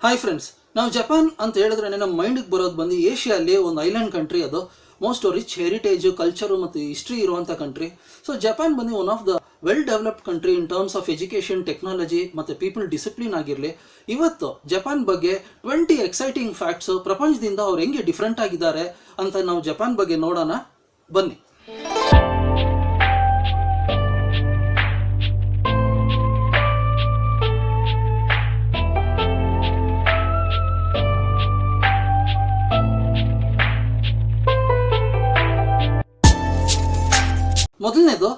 Hi friends, ನಾವು Japan ಅಂತ ಹೇಳಿದ್ರೆ ನಮ್ಮ ಮೈಂಡಿಗೆ ಬರೋದು ಬಂದು ಏಷ್ಯಾದಲ್ಲಿ ಒಂದು ಐಲ್ಯಾಂಡ್ ಕಂಟ್ರಿ. ಅದು ಮೋಸ್ಟ್ ರಿಚ್ ಹೆರಿಟೇಜ್ ಕಲ್ಚರು ಮತ್ತು ಹಿಸ್ಟ್ರಿ ಇರುವಂಥ ಕಂಟ್ರಿ. ಸೊ ಜಪಾನ್ ಬಂದು one of the well developed country in terms of education, technology ಮತ್ತು ಪೀಪಲ್ ಡಿಸಿಪ್ಲಿನ್ ಆಗಿರಲಿ. ಇವತ್ತು ಜಪಾನ್ ಬಗ್ಗೆ 20 ಎಕ್ಸೈಟಿಂಗ್ ಫ್ಯಾಕ್ಟ್ಸು, ಪ್ರಪಂಚದಿಂದ ಅವ್ರು ಹೆಂಗೆ ಡಿಫ್ರೆಂಟ್ ಆಗಿದ್ದಾರೆ ಅಂತ ನಾವು ಜಪಾನ್ ಬಗ್ಗೆ ನೋಡೋಣ ಬನ್ನಿ. ಮೊದಲನೇದು,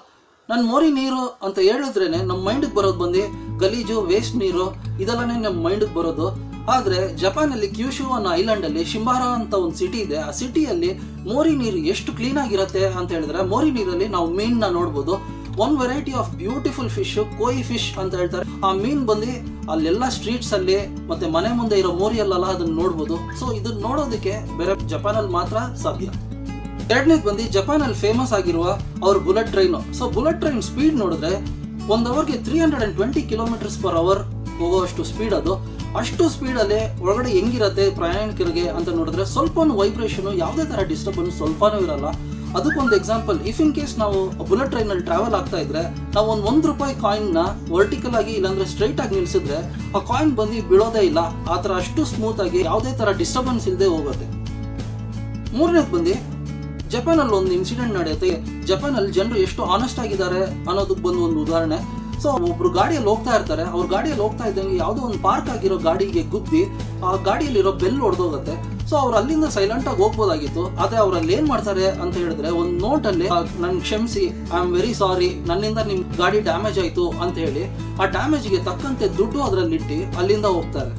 ನಾನು ಮೋರಿ ನೀರು ಅಂತ ಹೇಳಿದ್ರೇನೆ ನಮ್ಮ ಮೈಂಡಿಗೆ ಬರೋದು ಬಂದು ಗಲೀಜು, ವೇಸ್ಟ್ ನೀರು, ಇದೆಲ್ಲನೇ ನಮ್ಮ ಮೈಂಡಿಗೆ ಬರೋದು. ಆದರೆ ಜಪಾನಲ್ಲಿ ಕ್ಯೂಶು ಅನ್ನೋ ಐಲ್ಯಾಂಡಲ್ಲಿ ಶಿಂಬಾರಾ ಅಂತ ಒಂದು ಸಿಟಿ ಇದೆ. ಆ ಸಿಟಿಯಲ್ಲಿ ಮೋರಿ ನೀರು ಎಷ್ಟು ಕ್ಲೀನ್ ಆಗಿರುತ್ತೆ ಅಂತ ಹೇಳಿದ್ರೆ, ಮೋರಿ ನೀರಲ್ಲಿ ನಾವು ಮೀನ್ನ ನೋಡ್ಬೋದು. One variety of beautiful fish, koi fish ಅಂತ ಹೇಳ್ತಾರೆ. ಆ ಮೀನ್ ಬಂದು ಅಲ್ಲೆಲ್ಲ ಸ್ಟ್ರೀಟ್ಸ್ ಅಲ್ಲಿ ಮತ್ತೆ ಮನೆ ಮುಂದೆ ಇರೋ ಮೋರಿಯಲ್ಲೆಲ್ಲ ಅದನ್ನ ನೋಡ್ಬೋದು. ಸೊ ಇದನ್ನ ನೋಡೋದಕ್ಕೆ ಬೇರೆ ಜಪಾನಲ್ಲಿ ಮಾತ್ರ ಸಾಧ್ಯ. ಎರಡನೇದು ಬಂದು ಜಪಾನಲ್ಲಿ ಫೇಮಸ್ ಆಗಿರುವ ಅವ್ರ bullet train. So bullet train speed ನೋಡಿದ್ರೆ 1 ಅವರ್ಗೆ 320 km/h ಹೋಗೋಷ್ಟು ಸ್ಪೀಡ್ ಅದು. ಅಷ್ಟು ಸ್ಪೀಡಲ್ಲಿ ಒಳಗಡೆ ಹೆಂಗಿರತ್ತೆ ಪ್ರಯಾಣಿಕರಿಗೆ ಅಂತ ನೋಡಿದ್ರೆ ಸ್ವಲ್ಪನೂ ವೈಬ್ರೇಷನು, ಯಾವುದೇ ಥರ ಡಿಸ್ಟರ್ಬೆನ್ಸ್ ಸ್ವಲ್ಪನೂ ಇರಲ್ಲ. ಅದಕ್ಕೊಂದು ಎಕ್ಸಾಂಪಲ್, ಇಫ್ ಇನ್ ಕೇಸ್ ನಾವು ಬುಲೆಟ್ ಟ್ರೈನಲ್ಲಿ ಟ್ರಾವೆಲ್ ಆಗ್ತಾ ಇದ್ರೆ ನಾವು ಒಂದು ₹1 ಕಾಯಿನ್ನ ವರ್ಟಿಕಲ್ ಆಗಿ ಇಲ್ಲಾಂದ್ರೆ ಸ್ಟ್ರೈಟ್ ಆಗಿ ನಿಲ್ಸಿದ್ರೆ ಆ ಕಾಯಿನ್ ಬಂದು ಬೀಳೋದೇ ಇಲ್ಲ. ಆ ಥರ ಅಷ್ಟು ಸ್ಮೂತ್ ಆಗಿ ಯಾವುದೇ ಥರ ಡಿಸ್ಟರ್ಬೆನ್ಸ್ ಇಲ್ಲದೆ ಹೋಗುತ್ತೆ. ಮೂರನೇದು ಬಂದು ಜಪಾನಲ್ಲಿ ಒಂದು ಇನ್ಸಿಡೆಂಟ್ ನಡೆಯುತ್ತೆ. ಜಪಾನಲ್ಲಿ ಜನರು ಎಷ್ಟು ಆನೆಸ್ಟ್ ಆಗಿದ್ದಾರೆ ಅನ್ನೋದಕ್ಕೆ ಬಂದು ಒಂದು ಉದಾಹರಣೆ. ಸೊ ಒಬ್ರು ಗಾಡಿಯಲ್ಲಿ ಹೋಗ್ತಾ ಇರ್ತಾರೆ. ಅವ್ರ ಗಾಡಿಯಲ್ಲಿ ಹೋಗ್ತಾ ಇದ್ದಂಗೆ ಯಾವುದೋ ಒಂದು ಪಾರ್ಕ್ ಆಗಿರೋ ಗಾಡಿಗೆ ಗುದ್ದಿ ಆ ಗಾಡಿಯಲ್ಲಿರೋ ಬೆಲ್ ಹೊಡೆದೋಗುತ್ತೆ. ಸೊ ಅವ್ರು ಅಲ್ಲಿಂದ ಸೈಲೆಂಟ್ ಆಗಿ ಹೋಗ್ಬೋದಾಗಿತ್ತು. ಆದ್ರೆ ಅವ್ರಲ್ಲಿ ಏನ್ ಮಾಡ್ತಾರೆ ಅಂತ ಹೇಳಿದ್ರೆ, ಒಂದು ನೋಟಲ್ಲಿ ನನ್ ಕ್ಷಮಿಸಿ, ಐ ಆಮ್ ವೆರಿ ಸಾರಿ, ನನ್ನಿಂದ ನಿಮ್ ಗಾಡಿ ಡ್ಯಾಮೇಜ್ ಆಯ್ತು ಅಂತ ಹೇಳಿ ಆ ಡ್ಯಾಮೇಜ್ಗೆ ತಕ್ಕಂತೆ ದುಡ್ಡು ಅದರಲ್ಲಿಟ್ಟು ಅಲ್ಲಿಂದ ಹೋಗ್ತಾರೆ.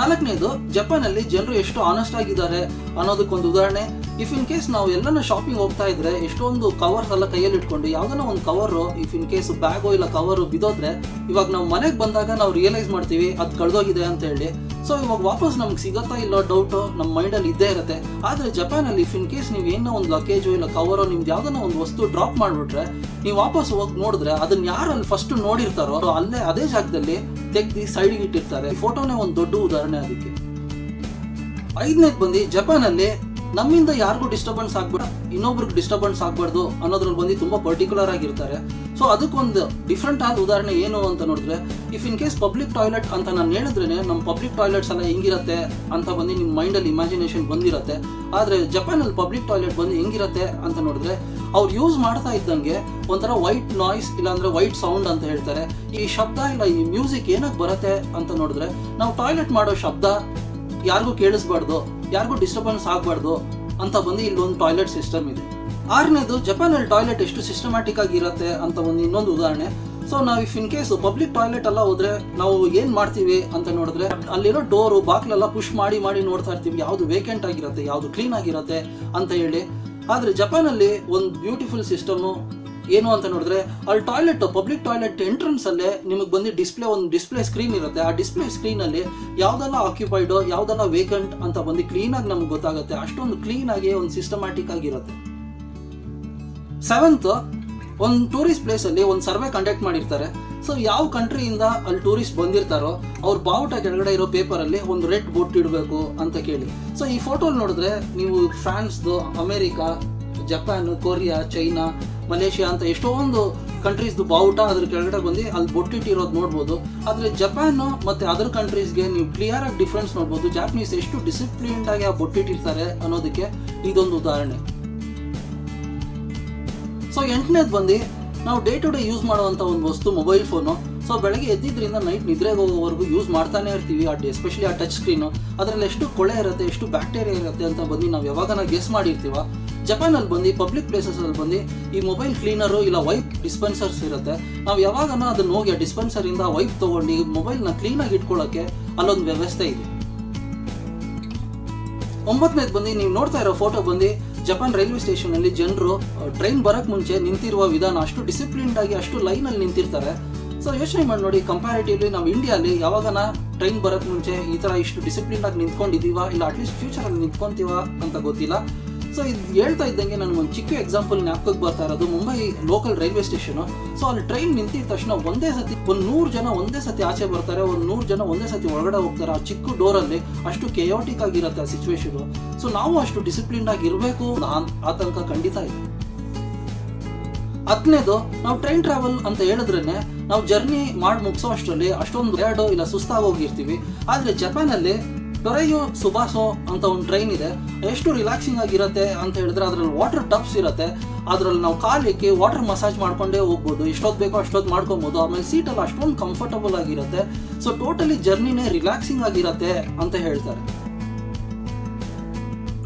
ನಾಲ್ಕನೇದು, ಜಪಾನಲ್ಲಿ ಜನರು ಎಷ್ಟು ಆನೆಸ್ಟ್ ಆಗಿದ್ದಾರೆ ಅನ್ನೋದಕ್ಕೊಂದು ಉದಾಹರಣೆ. ಇಫ್ ಇನ್ ಕೇಸ್ ನಾವು ಎಲ್ಲಾನ ಶಾಪಿಂಗ್ ಹೋಗ್ತಾ ಇದ್ರೆ ಎಷ್ಟೊಂದು ಕವರ್ಸ್ ಎಲ್ಲ ಕೈಯಲ್ಲಿ ಇಟ್ಕೊಂಡು ಯಾವ್ದಾನ ಒಂದು ಕವರು, ಇಫ್ ಇನ್ ಕೇಸ್ ಬ್ಯಾಗೋ ಇಲ್ಲ ಕವರು ಬಿದ್ದೋದ್ರೆ ಇವಾಗ ನಾವು ಮನೆಗೆ ಬಂದಾಗ ನಾವು ರಿಯಲೈಸ್ ಮಾಡ್ತೀವಿ ಅದು ಕಳೆದೋಗಿದೆ ಅಂತ ಹೇಳಿ. ಸೊ ಇವಾಗ ವಾಪಸ್ ನಮ್ಗೆ ಸಿಗತ್ತಾ ಇಲ್ಲ ಡೌಟು ನಮ್ಮ ಮೈಂಡಲ್ಲಿ ಇದ್ದೇ ಇರುತ್ತೆ. ಆದರೆ ಜಪಾನಲ್ಲಿ ಇಫ್ ಇನ್ ಕೇಸ್ ನೀವು ಏನೋ ಒಂದು ಲಗೇಜು ಇಲ್ಲ ಕವರೋ, ನಿಮ್ದು ಯಾವ್ದಾನ ಒಂದು ವಸ್ತು ಡ್ರಾಪ್ ಮಾಡಿಬಿಟ್ರೆ ನೀವು ವಾಪಸ್ ಹೋಗಿ ನೋಡಿದ್ರೆ ಅದನ್ನ ಯಾರು ಅಲ್ಲಿ ಫಸ್ಟ್ ನೋಡಿರ್ತಾರೋ ಅಲ್ಲೇ ಅದೇ ಜಾಗದಲ್ಲಿ ತೆಗ್ದು ಸೈಡ್ಗೆ ಇಟ್ಟಿರ್ತಾರೆ. ಫೋಟೋನೇ ಒಂದು ದೊಡ್ಡ ಉದಾಹರಣೆ ಅದಕ್ಕೆ. ಐದನೇದು ಬಂದು ಜಪಾನಲ್ಲಿ ನಮ್ಮಿಂದ ಯಾರಿಗೂ ಡಿಸ್ಟರ್ಬೆನ್ಸ್ ಆಗ್ಬೇಡ, ಇನ್ನೊಬ್ರಿಗೆ ಡಿಸ್ಟರ್ಬೆನ್ಸ್ ಆಗ್ಬಾರ್ದು ಅನ್ನೋದ್ರಲ್ಲಿ ಬಂದು ತುಂಬಾ ಪರ್ಟಿಕ್ಯುಲರ್ ಆಗಿರ್ತಾರೆ. ಸೊ ಅದಕ್ಕೊಂದು ಡಿಫ್ರೆಂಟ್ ಆದ ಉದಾಹರಣೆ ಏನು ಅಂತ ನೋಡಿದ್ರೆ, if in case public toilet ಅಂತ ನಾನು ಹೇಳಿದ್ರೇನೆ ನಮ್ಮ ಪಬ್ಲಿಕ್ ಟಾಯ್ಲೆಟ್ಸ್ ಎಲ್ಲ ಹೆಂಗಿರತ್ತೆ ಅಂತ ಬಂದು ನಿಮ್ಮ ಮೈಂಡಲ್ಲಿ ಇಮ್ಯಾಜಿನೇಷನ್ ಬಂದಿರತ್ತೆ. ಆದರೆ ಜಪಾನಲ್ಲಿ ಪಬ್ಲಿಕ್ ಟಾಯ್ಲೆಟ್ ಬಂದು ಹೆಂಗಿರತ್ತೆ ಅಂತ ನೋಡಿದ್ರೆ, ಅವ್ರು ಯೂಸ್ ಮಾಡ್ತಾ ಇದ್ದಂಗೆ ಒಂಥರ ವೈಟ್ ನಾಯ್ಸ್ ಇಲ್ಲಾಂದ್ರೆ ವೈಟ್ ಸೌಂಡ್ ಅಂತ ಹೇಳ್ತಾರೆ. ಈ ಶಬ್ದ ಇಲ್ಲ ಈ ಮ್ಯೂಸಿಕ್ ಏನಕ್ಕೆ ಬರುತ್ತೆ ಅಂತ ನೋಡಿದ್ರೆ, ನಾವು ಟಾಯ್ಲೆಟ್ ಮಾಡೋ ಶಬ್ದ ಯಾರಿಗೂ ಕೇಳಿಸ್ಬಾರ್ದು, ಯಾರಿಗೂ ಡಿಸ್ಟರ್ಬೆನ್ಸ್ ಆಗಬಾರ್ದು ಅಂತ ಬಂದು ಇಲ್ಲೊಂದು ಟಾಯ್ಲೆಟ್ ಸಿಸ್ಟಮ್ ಇದೆ. ಆರನೇದು, ಜಪಾನಲ್ಲಿ ಟಾಯ್ಲೆಟ್ ಎಷ್ಟು ಸಿಸ್ಟಮ್ಯಾಟಿಕ್ ಆಗಿರುತ್ತೆ ಅಂತ ಒಂದು ಇನ್ನೊಂದು ಉದಾಹರಣೆ. ಸೊ ನಾವು if in case public toilet ಎಲ್ಲ ಹೋದ್ರೆ ನಾವು ಏನ್ ಮಾಡ್ತೀವಿ ಅಂತ ನೋಡಿದ್ರೆ, ಅಲ್ಲಿರೋ ಡೋರು ಬಾಕ್ಲೆಲ್ಲ ಪುಷ್ ಮಾಡಿ ನೋಡ್ತಾ ಇರ್ತೀವಿ ಯಾವ್ದು ವೇಕೆಂಟ್ ಆಗಿರುತ್ತೆ, ಯಾವ್ದು ಕ್ಲೀನ್ ಆಗಿರುತ್ತೆ ಅಂತ ಹೇಳಿ. ಆದ್ರೆ ಜಪಾನಲ್ಲಿ ಒಂದು ಬ್ಯೂಟಿಫುಲ್ ಸಿಸ್ಟಮು ಏನು ಅಂತ ನೋಡಿದ್ರೆ, ಅಲ್ಲಿ ಟಾಯ್ಲೆಟ್ ಪಬ್ಲಿಕ್ ಟಾಯ್ಲೆಟ್ ಎಂಟ್ರೆನ್ಸ್ ಅಲ್ಲೇ ನಿಮಗೆ ಬಂದು ಒಂದು ಡಿಸ್ಪ್ಲೇ ಸ್ಕ್ರೀನ್ ಇರುತ್ತೆ. ಆ ಡಿಸ್ಪ್ಲೇ ಸ್ಕ್ರೀನ್ ಅಲ್ಲಿ ಯಾವ್ದೆಲ್ಲ ಆಕ್ಯುಪೈಡ್, ಯಾವ್ದೆಲ್ಲ ವೇಕೆಂಟ್ ಅಂತ ಬಂದು ಕ್ಲೀನ್ ಆಗಿ ನಮ್ಗೆ ಗೊತ್ತಾಗುತ್ತೆ. ಅಷ್ಟೊಂದು ಕ್ಲೀನ್ ಆಗಿ ಒಂದು ಸಿಸ್ಟಮ್ಯಾಟಿಕ್ ಆಗಿರುತ್ತೆ. ಸೆವೆಂತ್, ಒಂದು ಟೂರಿಸ್ಟ್ ಪ್ಲೇಸ್ ಅಲ್ಲಿ ಒಂದು ಸರ್ವೆ ಕಂಡಕ್ಟ್ ಮಾಡಿರ್ತಾರೆ. ಸೊ ಯಾವ ಕಂಟ್ರಿಯಿಂದ ಅಲ್ಲಿ ಟೂರಿಸ್ಟ್ ಬಂದಿರ್ತಾರೋ ಅವ್ರ ಬಾವುಟ ಕೆಳಗಡೆ ಇರೋ ಪೇಪರ್ ಅಲ್ಲಿ ಒಂದು ರೆಡ್ ಬೋಟ್ ಇಡಬೇಕು ಅಂತ ಕೇಳಿ. ಸೊ ಈ ಫೋಟೋಲ್ ನೋಡಿದ್ರೆ ನೀವು ಫ್ರಾನ್ಸ್ದು, America, Japan, Korea, China, Malaysia ಅಂತ ಎಷ್ಟೊಂದು ಕಂಟ್ರೀಸ್ದು ಬಾವುಟ ಅದ್ರ ಕೆಳಗಡೆ ಬಂದು ಅಲ್ಲಿ ಬೊಟ್ಟಿಟ್ಟಿರೋದು ನೋಡ್ಬೋದು. ಆದರೆ ಜಪಾನ್ ಮತ್ತೆ ಅದರ್ ಕಂಟ್ರೀಸ್ಗೆ ನೀವು ಕ್ಲಿಯರ್ ಆಗಿ ಡಿಫ್ರೆನ್ಸ್ ನೋಡ್ಬೋದು. ಜಾಪನೀಸ್ ಎಷ್ಟು ಡಿಸಿಪ್ಲಿನ್ಡ್ ಆಗಿ ಆ ಬೊಟ್ಟಿಟ್ಟಿರ್ತಾರೆ ಅನ್ನೋದಕ್ಕೆ ಇದೊಂದು ಉದಾಹರಣೆ. ಸೊ ಎಂಟನೇದು ಬಂದು ನಾವು ಡೇ ಟು ಡೇ ಯೂಸ್ ಮಾಡುವಂಥ ಒಂದು ವಸ್ತು ಮೊಬೈಲ್ ಫೋನು. ಸೊ ಬೆಳಗ್ಗೆ ಎದ್ದಿದ್ರಿಂದ ನೈಟ್ ನಿದ್ರೆಗೆ ಹೋಗೋವರೆಗೂ ಯೂಸ್ ಮಾಡ್ತಾನೆ ಇರ್ತೀವಿ. ಎಸ್ಪೆಷಲಿ ಆ ಟಚ್ ಸ್ಕ್ರೀನು, ಅದರಲ್ಲಿ ಎಷ್ಟು ಕೊಳೆ ಇರುತ್ತೆ, ಎಷ್ಟು ಬ್ಯಾಕ್ಟೀರಿಯಾ ಇರುತ್ತೆ ಅಂತ ಬಂದು ನಾವು ಯಾವಾಗ ಗೆಸ್ ಮಾಡಿರ್ತೀವ. ಜಪಾನಲ್ಲಿ ಬಂದು ಪಬ್ಲಿಕ್ ಪ್ಲೇಸಸಲ್ಲಿ ಬಂದು ಈ ಮೊಬೈಲ್ ಕ್ಲೀನರು ಇಲ್ಲ ವೈಪ್ ಡಿಸ್ಪೆನ್ಸರ್ಸ್ ಇರುತ್ತೆ. ನಾವು ಯಾವಾಗನ ಅದನ್ನ ಹೋಗಿ ಆ ಡಿಸ್ಪೆನ್ಸರಿಂದ ವೈಪ್ ತೊಗೊಂಡು ಮೊಬೈಲ್ನ ಕ್ಲೀನಾಗಿ ಇಟ್ಕೊಳ್ಳೋಕ್ಕೆ ಅಲ್ಲೊಂದು ವ್ಯವಸ್ಥೆ ಇದೆ. ಒಂಬತ್ತನೇದು ಬಂದು ನೀವು ನೋಡ್ತಾ ಇರೋ ಫೋಟೋ ಬಂದು ಜಪಾನ್ ರೈಲ್ವೆ ಸ್ಟೇಷನ್ ಅಲ್ಲಿ ಜನರು ಟ್ರೈನ್ ಬರಕ್ ಮುಂಚೆ ನಿಂತಿರುವ ವಿಧಾನ, ಅಷ್ಟು ಡಿಸಿಪ್ಲಿನ್ಡ್ ಆಗಿ ಅಷ್ಟು ಲೈನಲ್ಲಿ ನಿಂತಿರ್ತಾರೆ. ಸೊ ಯೋಚನೆ ಮಾಡಿ ನೋಡಿ, ಕಂಪ್ಯಾರಿಟಿವ್ಲಿ ನಾವು ಇಂಡಿಯಾಲಿ ಯಾವಾಗನ ಟ್ರೈನ್ ಬರಕ್ ಮುಂಚೆ ಈ ತರ ಇಷ್ಟು ಡಿಸಿಪ್ಲಿನ್ ಆಗಿ ನಿಂತ್ಕೊಂಡಿದೀವ, ಇಲ್ಲ ಅಟ್ಲೀಸ್ಟ್ ಫ್ಯೂಚರ್ ಅಲ್ಲಿ ನಿಂತ್ಕೊಂತೀವ ಅಂತ ಗೊತ್ತಿಲ್ಲ. ಸೊ ಇದು ಹೇಳ್ತಾ ಇದ್ದಂಗೆ ನನಗೊಂದು ಚಿಕ್ಕ ಎಕ್ಸಾಂಪಲ್ ಜ್ಞಾಪಕಕ್ಕೆ ಬರ್ತಾ ಇರೋದು Mumbai local railway station. So ಅಲ್ಲಿ ಟ್ರೈನ್ ನಿಂತಿದ ತಕ್ಷಣ ಒಂದೇ ಸತಿ ಒಂದು 100 ಜನ ಒಂದೇ ಸತಿ ಆಚೆ ಬರ್ತಾರೆ, ಒಂದು 100 ಜನ ಒಂದೇ ಸತಿ ಒಳಗಡೆ ಹೋಗ್ತಾರೆ. ಆ ಚಿಕ್ಕ ಡೋರಲ್ಲಿ ಅಷ್ಟು ಕೆಯೋಟಿಕ್ ಆಗಿರುತ್ತೆ ಆ ಸಿಚುವೇಶನ್. ಸೊ ನಾವು ಅಷ್ಟು ಡಿಸಿಪ್ಲಿನ್ ಆಗಿ ಇರಬೇಕು, ಆತಂಕ ಖಂಡಿತ ಇದೆ. 10ನೇದು, ನಾವು ಟ್ರೈನ್ ಟ್ರಾವೆಲ್ ಅಂತ ಹೇಳಿದ್ರೇನೆ ನಾವು ಜರ್ನಿ ಮಾಡಿ ಮುಗಿಸೋ ಅಷ್ಟರಲ್ಲಿ ಅಷ್ಟೊಂದು ಟಯರ್ಡ್ ಇಲ್ಲ ಸುಸ್ತಾಗೋಗಿರ್ತೀವಿ. ಆದರೆ ಜಪಾನಲ್ಲಿ ಟೊರೈಯೋ ಸುಬಾಸೋ ಅಂತ ಒಂದು ಟ್ರೈನ್ ಇದೆ. ಎಷ್ಟು ರಿಲ್ಯಾಕ್ಸಿಂಗ್ ಆಗಿರುತ್ತೆ ಅಂತ ಹೇಳಿದ್ರೆ ಅದರಲ್ಲಿ ವಾಟರ್ ಟಬ್ಸ್ ಇರುತ್ತೆ. ಅದರಲ್ಲಿ ನಾವು ಕಾಲಿಕ್ಕೆ ವಾಟರ್ ಮಸಾಜ್ ಮಾಡ್ಕೊಂಡೇ ಹೋಗ್ಬೋದು, ಎಷ್ಟೊತ್ತು ಬೇಕೋ ಅಷ್ಟೊತ್ತು ಮಾಡ್ಕೊಬೋದು. ಆಮೇಲೆ ಸೀಟಲ್ಲಿ ಅಷ್ಟೊಂದು ಕಂಫರ್ಟಬಲ್ ಆಗಿರುತ್ತೆ. ಸೊ ಟೋಟಲಿ ಜರ್ನಿನೇ ರಿಲ್ಯಾಕ್ಸಿಂಗ್ ಆಗಿರುತ್ತೆ ಅಂತ ಹೇಳ್ತಾರೆ.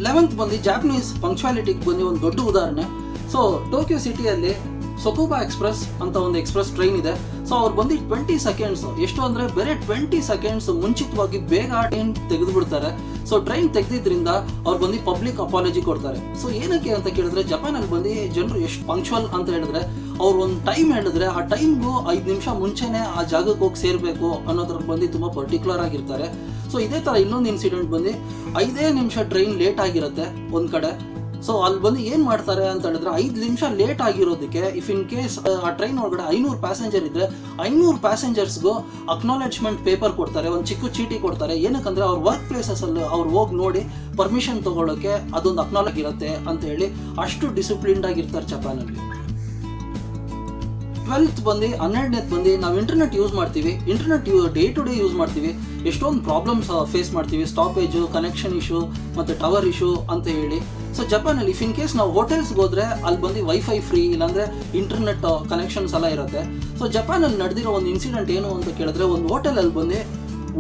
11th ಬಂದು ಜಾಪನೀಸ್ ಪಂಕ್ಚುಯಾಲಿಟಿಗೆ ಬಂದು ಒಂದು ದೊಡ್ಡ ಉದಾಹರಣೆ. ಸೊ ಟೋಕಿಯೋ ಸಿಟಿಯಲ್ಲಿ ಸೊಕುಬಾ ಎಕ್ಸ್ಪ್ರೆಸ್ ಅಂತ ಒಂದು ಎಕ್ಸ್ಪ್ರೆಸ್ ಟ್ರೈನ್ ಇದೆ. ಸೊ ಅವ್ರು ಬಂದು 20 ಸೆಕೆಂಡ್ಸ್, ಎಷ್ಟು ಅಂದರೆ ಬೇರೆ 20 ಸೆಕೆಂಡ್ಸ್ ಮುಂಚಿತವಾಗಿ ಬೇಗ ಟ್ರೈನ್ ತೆಗೆದು ಬಿಡ್ತಾರೆ. ಸೊ ಟ್ರೈನ್ ತೆಗೆದಿದ್ರಿಂದ ಅವ್ರು ಬಂದು ಪಬ್ಲಿಕ್ ಅಪಾಲಜಿ ಕೊಡ್ತಾರೆ. ಸೊ ಏನಕ್ಕೆ ಅಂತ ಕೇಳಿದ್ರೆ ಜಪಾನಲ್ಲಿ ಬಂದು ಜನರು ಎಷ್ಟು ಪಂಕ್ಚುವಲ್ ಅಂತ ಹೇಳಿದ್ರೆ ಅವ್ರು ಒಂದು ಟೈಮ್ ಹೇಳಿದ್ರೆ ಆ ಟೈಮ್ಗೂ 5 ನಿಮಿಷ ಮುಂಚೆನೇ ಆ ಜಾಗಕ್ಕೆ ಹೋಗಿ ಸೇರಬೇಕು ಅನ್ನೋದ್ರಲ್ಲಿ ಬಂದು ತುಂಬ ಪರ್ಟಿಕ್ಯುಲರ್ ಆಗಿರ್ತಾರೆ. ಸೊ ಇದೇ ಥರ ಇನ್ನೊಂದು ಇನ್ಸಿಡೆಂಟ್ ಬಂದು 5 ನಿಮಿಷ ಟ್ರೈನ್ ಲೇಟ್ ಆಗಿರುತ್ತೆ ಒಂದು ಕಡೆ. ಸೊ ಅಲ್ಲಿ ಬಂದು ಏನು ಮಾಡ್ತಾರೆ ಅಂತ ಹೇಳಿದ್ರೆ 5 ನಿಮಿಷ ಲೇಟ್ ಆಗಿರೋದಕ್ಕೆ ಇಫ್ ಇನ್ ಕೇಸ್ ಆ ಟ್ರೈನ್ ಒಳಗಡೆ 500 ಪ್ಯಾಸೆಂಜರ್ ಇದ್ದರೆ 500 ಪ್ಯಾಸೆಂಜರ್ಸ್ಗೂ ಅಕ್ನಾಲೆಜ್ಮೆಂಟ್ ಪೇಪರ್ ಕೊಡ್ತಾರೆ, ಒಂದು ಚಿಕ್ಕ ಚೀಟಿ ಕೊಡ್ತಾರೆ. ಏನಕ್ಕಂದರೆ ಅವ್ರ ವರ್ಕ್ ಪ್ಲೇಸಸ್ಸಲ್ಲಿ ಅವ್ರು ಹೋಗಿ ನೋಡಿ ಪರ್ಮಿಷನ್ ತೊಗೊಳ್ಳೋಕ್ಕೆ ಅದೊಂದು ಅಕ್ನಾಲೆಜ್ ಇರುತ್ತೆ ಅಂತ ಹೇಳಿ ಅಷ್ಟು ಡಿಸಿಪ್ಲಿನ್ಡ್ ಆಗಿರ್ತಾರೆ ಜಪಾನಲ್ಲಿ. 12th ಬಂದು 12ನೇದು ಬಂದು ನಾವು ಇಂಟರ್ನೆಟ್ ಯೂಸ್ ಮಾಡ್ತೀವಿ. Internet day to day use ಮಾಡ್ತೀವಿ. ಎಷ್ಟೊಂದು ಪ್ರಾಬ್ಲಮ್ಸ್ ಫೇಸ್ ಮಾಡ್ತೀವಿ, ಸ್ಟಾಪೇಜು, ಕನೆಕ್ಷನ್ ಇಶ್ಯೂ ಮತ್ತು ಟವರ್ ಇಶ್ಯೂ ಅಂತ ಹೇಳಿ. ಸೊ ಜಪಾನಲ್ಲಿ ಇಫ್ ಇನ್ ಕೇಸ್ ನಾವು ಹೋಟೆಲ್ಸ್ಗೆ ಹೋದರೆ ಅಲ್ಲಿ ಬಂದು ವೈಫೈ ಫ್ರೀ ಇಲ್ಲಾಂದರೆ ಇಂಟರ್ನೆಟ್ ಕನೆಕ್ಷನ್ಸ್ ಎಲ್ಲ ಇರುತ್ತೆ. ಸೊ ಜಪಾನಲ್ಲಿ ನಡೆದಿರೋ ಒಂದು ಇನ್ಸಿಡೆಂಟ್ ಏನು ಅಂತ ಕೇಳಿದ್ರೆ ಒಂದು ಹೋಟೆಲಲ್ಲಿ ಬಂದು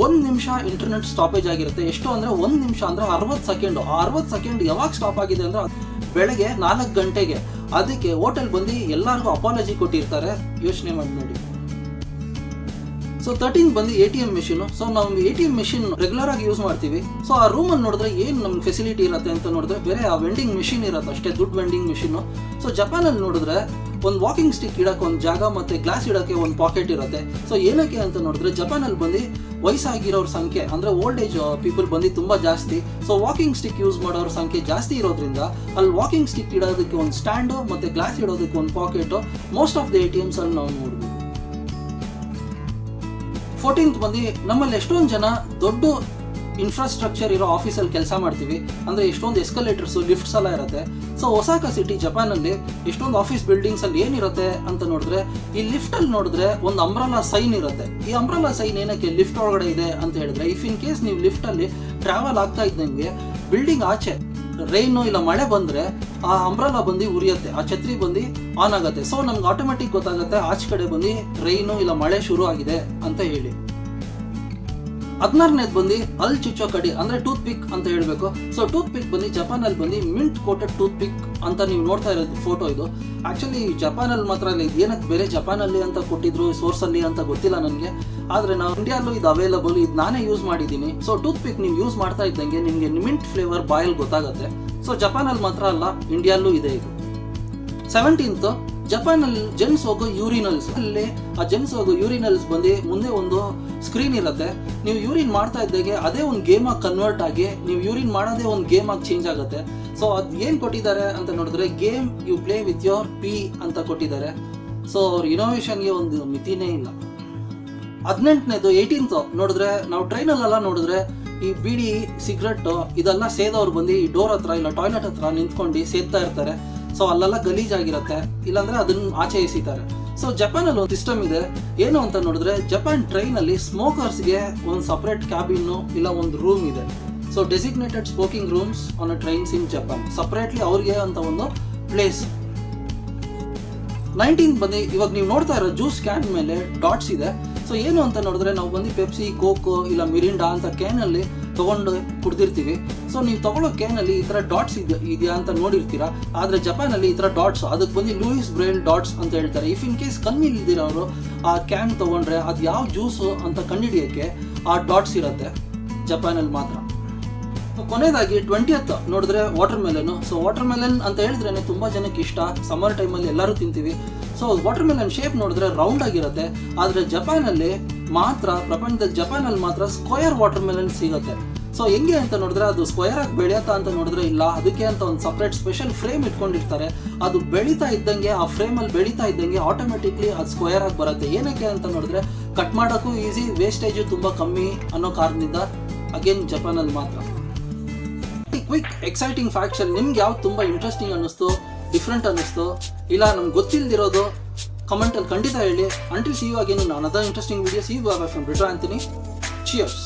1 ನಿಮಿಷ ಇಂಟರ್ನೆಟ್ ಸ್ಟಾಪೇಜ್ ಆಗಿರುತ್ತೆ. ಎಷ್ಟು ಅಂದರೆ 1 ನಿಮಿಷ ಅಂದರೆ 60 ಸೆಕೆಂಡು. ಆ 60 ಸೆಕೆಂಡ್ ಯಾವಾಗ ಸ್ಟಾಪ್ ಆಗಿದೆ ಅಂದರೆ ಬೆಳಗ್ಗೆ 4 ಗಂಟೆಗೆ. ಅದಕ್ಕೆ ಹೋಟೆಲ್ ಬಂದು ಎಲ್ಲರಿಗೂ ಅಪಾಲಜಿ ಕೊಟ್ಟಿರ್ತಾರೆ, ಯೋಚನೆ ಮಾಡಿ ನೋಡಿ. ಸೊ 13 ಬಂದು ATM ಮೆಷಿನು. ಸೊ ನಾವು ATM ಮೆಷಿನ್ ರೆಗ್ಯುಲರ್ ಆಗಿ ಯೂಸ್ ಮಾಡ್ತೀವಿ. ಸೊ ಆ ರೂಮಲ್ಲಿ ನೋಡಿದ್ರೆ ಏನು ನಮ್ಗೆ ಫೆಸಿಲಿಟಿ ಇರುತ್ತೆ ಅಂತ ನೋಡಿದ್ರೆ ಬೇರೆ ಆ ವೆಂಡಿಂಗ್ ಮೆಷಿನ್ ಇರುತ್ತೆ ಅಷ್ಟೇ, ದುಡ್ಡು ವೆಂಡಿಂಗ್ ಮೆಷಿನು. ಸೊ ಜಪಾನಲ್ಲಿ ನೋಡಿದ್ರೆ ಒಂದು ವಾಕಿಂಗ್ ಸ್ಟಿಕ್ ಇಡೋಕ್ಕೆ ಒಂದು ಜಾಗ ಮತ್ತು ಗ್ಲಾಸ್ ಇಡೋಕ್ಕೆ ಒಂದು ಪಾಕೆಟ್ ಇರುತ್ತೆ. ಸೊ ಏನಕ್ಕೆ ಅಂತ ನೋಡಿದ್ರೆ ಜಪಾನಲ್ಲಿ ಬಂದು ವಯಸ್ಸಾಗಿರೋರ ಸಂಖ್ಯೆ ಅಂದರೆ ಓಲ್ಡ್ ಏಜ್ ಪೀಪಲ್ ಬಂದು ತುಂಬ ಜಾಸ್ತಿ. ಸೊ ವಾಕಿಂಗ್ ಸ್ಟಿಕ್ ಯೂಸ್ ಮಾಡೋರ ಸಂಖ್ಯೆ ಜಾಸ್ತಿ ಇರೋದ್ರಿಂದ ಅಲ್ಲಿ ವಾಕಿಂಗ್ ಸ್ಟಿಕ್ ಇಡೋದಕ್ಕೆ ಒಂದು ಸ್ಟ್ಯಾಂಡು ಮತ್ತು ಗ್ಲಾಸ್ ಇಡೋದಕ್ಕೆ ಒಂದು pocket most of the ATMs ಅಲ್ಲಿ ನಾವು ನೋಡ್ಬೋದು. 14th ಬಂದು ನಮ್ಮಲ್ಲಿ ಎಷ್ಟೊಂದು ಜನ ದೊಡ್ಡ ಇನ್ಫ್ರಾಸ್ಟ್ರಕ್ಚರ್ ಇರೋ ಆಫೀಸಲ್ಲಿ ಕೆಲಸ ಮಾಡ್ತೀವಿ. ಅಂದರೆ ಎಷ್ಟೊಂದು ಎಸ್ಕಲೇಟರ್ಸು, ಲಿಫ್ಟ್ಸ್ ಎಲ್ಲ ಇರುತ್ತೆ. ಸೊ ಒಸಾಕಾ ಸಿಟಿ ಜಪಾನಲ್ಲಿ ಎಷ್ಟೊಂದು ಆಫೀಸ್ ಬಿಲ್ಡಿಂಗ್ಸಲ್ಲಿ ಏನಿರುತ್ತೆ ಅಂತ ನೋಡಿದ್ರೆ ಈ ಲಿಫ್ಟಲ್ಲಿ ನೋಡಿದ್ರೆ ಒಂದು ಅಂಬ್ರಲಾ ಸೈನ್ ಇರುತ್ತೆ. ಈ ಅಂಬ್ರಲಾ ಸೈನ್ ಏನಕ್ಕೆ ಲಿಫ್ಟ್ ಒಳಗಡೆ ಇದೆ ಅಂತ ಹೇಳಿದ್ರೆ ಇಫ್ ಇನ್ ಕೇಸ್ ನೀವು ಲಿಫ್ಟಲ್ಲಿ ಟ್ರಾವೆಲ್ ಆಗ್ತಾ ಇದ್ದಂಗೆ ಬಿಲ್ಡಿಂಗ್ ಆಚೆ ರೈನು ಇಲ್ಲ ಮಳೆ ಬಂದರೆ ಆ ಅಂಬ್ರಲಾ ಬಂದು ಉರಿಯುತ್ತೆ, ಆ ಛತ್ರಿ ಬಂದು ಆನ್ ಆಗುತ್ತೆ. ಸೊ ನಮ್ಗೆ ಆಟೋಮೆಟಿಕ್ ಗೊತ್ತಾಗುತ್ತೆ ಆಚೆ ಕಡೆ ಬಂದು ರೈನು ಇಲ್ಲ ಮಳೆ ಶುರು ಆಗಿದೆ ಅಂತ ಹೇಳಿ. 16ನೇದು ಬಂದು ಅಲ್ಲಿ ಚುಚ್ಚೋ ಕಡಿ ಅಂದರೆ ಟೂತ್ ಪಿಕ್ ಅಂತ ಹೇಳಬೇಕು. ಸೊ ಟೂತ್ ಪಿಕ್ ಬಂದು ಜಪಾನಲ್ಲಿ ಬಂದು ಮಿಂಟ್ ಕೋಟೆಡ್ ಟೂತ್ ಪಿಕ್ ಅಂತ ನೀವು ನೋಡ್ತಾ ಇರೋದು ಫೋಟೋ. ಇದು ಆ್ಯಕ್ಚುಲಿ ಜಪಾನಲ್ಲಿ ಮಾತ್ರ ಅಲ್ಲ, ಇದು ಏನಕ್ಕೆ ಬೇರೆ ಜಪಾನಲ್ಲಿ ಅಂತ ಕೊಟ್ಟಿದ್ರು ಸೋರ್ಸಲ್ಲಿ ಅಂತ ಗೊತ್ತಿಲ್ಲ ನನಗೆ. ಆದರೆ ನಾವು ಇಂಡಿಯಾಲ್ಲೂ ಇದು ಅವೈಲಬಲ್, ಇದು ನಾನೇ ಯೂಸ್ ಮಾಡಿದ್ದೀನಿ. ಸೊ ಟೂತ್ ಪಿಕ್ ನೀವು ಯೂಸ್ ಮಾಡ್ತಾ ಇದ್ದಂಗೆ ನಿಮಗೆ ಮಿಂಟ್ ಫ್ಲೇವರ್ ಬಾಯಲ್ಲಿ ಗೊತ್ತಾಗುತ್ತೆ. ಸೊ ಜಪಾನಲ್ಲಿ ಮಾತ್ರ ಅಲ್ಲ, ಇಂಡಿಯಾಲ್ಲೂ ಇದೆ ಇದು. 17th ಜಪಾನಲ್ಲಿ ಜೆಂಟ್ಸ್ ಹೋಗೋ ಯೂರಿನಲ್ಸ್. ಅಲ್ಲಿ ಆ ಜೆಂಟ್ಸ್ ಹೋಗೋ ಯೂರಿನಲ್ಸ್ ಬಂದು ಮುಂದೆ ಒಂದು ಸ್ಕ್ರೀನ್ ಇರುತ್ತೆ. ನೀವು ಯೂರಿನ್ ಮಾಡ್ತಾ ಇದ್ದಾಗೆ ಅದೇ ಒಂದು ಗೇಮ್ ಆಗಿ ಕನ್ವರ್ಟ್ ಆಗಿ ನೀವು ಯೂರಿನ್ ಮಾಡೋದೇ ಒಂದು ಗೇಮ್ ಆಗಿ ಚೇಂಜ್ ಆಗುತ್ತೆ. ಸೊ ಅದು ಏನು ಕೊಟ್ಟಿದ್ದಾರೆ ಅಂತ ನೋಡಿದ್ರೆ game you play with your P ಅಂತ ಕೊಟ್ಟಿದ್ದಾರೆ. ಸೊ ಅವ್ರ ಇನೋವೇಷನ್ಗೆ ಒಂದು ಮಿತಿನೇ ಇಲ್ಲ. 18ನೇದು 18th ನೋಡಿದ್ರೆ ನಾವು ಟ್ರೈನಲ್ಲೆಲ್ಲ ನೋಡಿದ್ರೆ ಈ ಬೀಡಿ, ಸಿಗರೆಟ್ ಇದೆಲ್ಲ ಸೇದವ್ರು ಬಂದು ಈ ಡೋರ್ ಹತ್ರ ಇಲ್ಲ ಟಾಯ್ಲೆಟ್ ಹತ್ರ ನಿಂತ್ಕೊಂಡು ಸೇದ್ತಾ ಇರ್ತಾರೆ. ಸೊ ಅಲ್ಲೆಲ್ಲ ಗಲೀಜಾಗಿರುತ್ತೆ, ಇಲ್ಲಾಂದ್ರೆ ಅದನ್ನ ಆಚೆ ಎಸಿತಾರೆ. ಸೊ ಜಪಾನಲ್ಲಿ ಒಂದು ಸಿಸ್ಟಮ್ ಇದೆ, ಏನು ಅಂತ ನೋಡಿದ್ರೆ ಜಪಾನ್ ಟ್ರೈನಲ್ಲಿ ಸ್ಮೋಕರ್ಸ್ಗೆ ಒಂದು ಸಪ್ರೇಟ್ ಕ್ಯಾಬಿನ್ನು ಇಲ್ಲ ಒಂದು ರೂಮ್ ಇದೆ. So designated smoking rooms on a trains in Japan, separately ಅವ್ರಿಗೆ ಅಂತ ಒಂದು ಪ್ಲೇಸ್. 19th ಬಂದು ಇವಾಗ ನೀವು ನೋಡ್ತಾ ಇರೋ ಜ್ಯೂಸ್ ಕ್ಯಾನ್ ಮೇಲೆ ಡಾಟ್ಸ್ ಇದೆ. ಸೊ ಏನು ಅಂತ ನೋಡಿದ್ರೆ ನಾವು ಬಂದು ಪೆಪ್ಸಿ, ಕೋಕೋ ಇಲ್ಲ ಮಿರಿಂಡಾ ಅಂತ ಕ್ಯಾನಲ್ಲಿ ತೊಗೊಂಡು ಕುಡ್ದಿರ್ತೀವಿ. ಸೊ ನೀವು ತೊಗೊಳ್ಳೋ ಕ್ಯಾನಲ್ಲಿ ಈ ಥರ ಡಾಟ್ಸ್ ಇದೆಯಾ ಅಂತ ನೋಡಿರ್ತೀರಾ. ಆದರೆ ಜಪಾನಲ್ಲಿ ಈ ಥರ ಡಾಟ್ಸ್, ಅದಕ್ಕೆ ಬಂದು ಲೂಯಿಸ್ ಬ್ರೈಲ್ ಡಾಟ್ಸ್ ಅಂತ ಹೇಳ್ತಾರೆ. ಇಫ್ ಇನ್ ಕೇಸ್ ಕಣ್ಣಿಲ್ದಿರೋರು ಆ ಕ್ಯಾನ್ ತೊಗೊಂಡ್ರೆ ಅದು ಯಾವ ಜ್ಯೂಸು ಅಂತ ಕಂಡುಹಿಡಿಯೋಕ್ಕೆ ಆ ಡಾಟ್ಸ್ ಇರುತ್ತೆ ಜಪಾನಲ್ಲಿ ಮಾತ್ರ. ಕೊನೆಯದಾಗಿ 20th ನೋಡಿದ್ರೆ ವಾಟರ್ ಮೆಲನು. ಸೊ ವಾಟರ್ ಮೆಲನ್ ಅಂತ ಹೇಳಿದ್ರೇ ತುಂಬ ಜನಕ್ಕೆ ಇಷ್ಟ, ಸಮ್ಮರ್ ಟೈಮಲ್ಲಿ ಎಲ್ಲರೂ ತಿಂತೀವಿ. ಸೊ ವಾಟರ್ ಮೆಲನ್ ಶೇಪ್ ನೋಡಿದ್ರೆ ರೌಂಡ್ ಆಗಿರುತ್ತೆ. ಆದರೆ ಜಪಾನಲ್ಲಿ ಮಾತ್ರ, ಪ್ರಪಂಚದಲ್ಲಿ ಜಪಾನಲ್ಲಿ ಮಾತ್ರ ಸ್ಕ್ವಯರ್ ವಾಟರ್ ಮೆಲನ್ ಸಿಗುತ್ತೆ. ಸೊ ಹೆಂಗೆ ಅಂತ ನೋಡಿದ್ರೆ ಅದು ಸ್ಕ್ವೇರ್ ಆಗಿ ಬೆಳೆಯತ್ತಾ ಅಂತ ನೋಡಿದ್ರೆ ಇಲ್ಲ, ಅದಕ್ಕೆ ಅಂತ ಒಂದು ಸಪ್ರೇಟ್ ಸ್ಪೆಷಲ್ ಫ್ರೇಮ್ ಇಟ್ಕೊಂಡಿರ್ತಾರೆ. ಅದು ಬೆಳೀತಾ ಇದ್ದಂಗೆ, ಆ ಫ್ರೇಮಲ್ಲಿ ಬೆಳೀತಾ ಇದ್ದಂಗೆ ಆಟೋಮೆಟಿಕ್ಲಿ ಅದು ಸ್ಕ್ವೇರ್ ಆಗಿ ಬರುತ್ತೆ. ಏನಕ್ಕೆ ಅಂತ ನೋಡಿದ್ರೆ ಕಟ್ ಮಾಡೋಕ್ಕೂ ಈಸಿ, ವೇಸ್ಟೇಜು ತುಂಬ ಕಮ್ಮಿ ಅನ್ನೋ ಕಾರಣದಿಂದ. ಅಗೇನ್ ಜಪಾನಲ್ಲಿ ಮಾತ್ರ. ಕ್ವಿಕ್ ಎಕ್ಸೈಟಿಂಗ್ ಫ್ಯಾಕ್ಟ್ಸಲ್ಲಿ ನಿಮ್ಗೆ ಯಾವ್ದು ತುಂಬ ಇಂಟ್ರೆಸ್ಟಿಂಗ್ ಅನ್ನಿಸ್ತು, ಡಿಫ್ರೆಂಟ್ ಅನ್ನಿಸ್ತು, ಇಲ್ಲ ನಮ್ಗೆ ಗೊತ್ತಿಲ್ದಿರೋದು ಕಮೆಂಟಲ್ಲಿ ಖಂಡಿತ ಹೇಳಿ. Until see you again in another interesting videos. ಈ ಫ್ರಮ್ ರಿಟೋ ಆಂಥನಿ. ಚಿಯರ್ಸ್.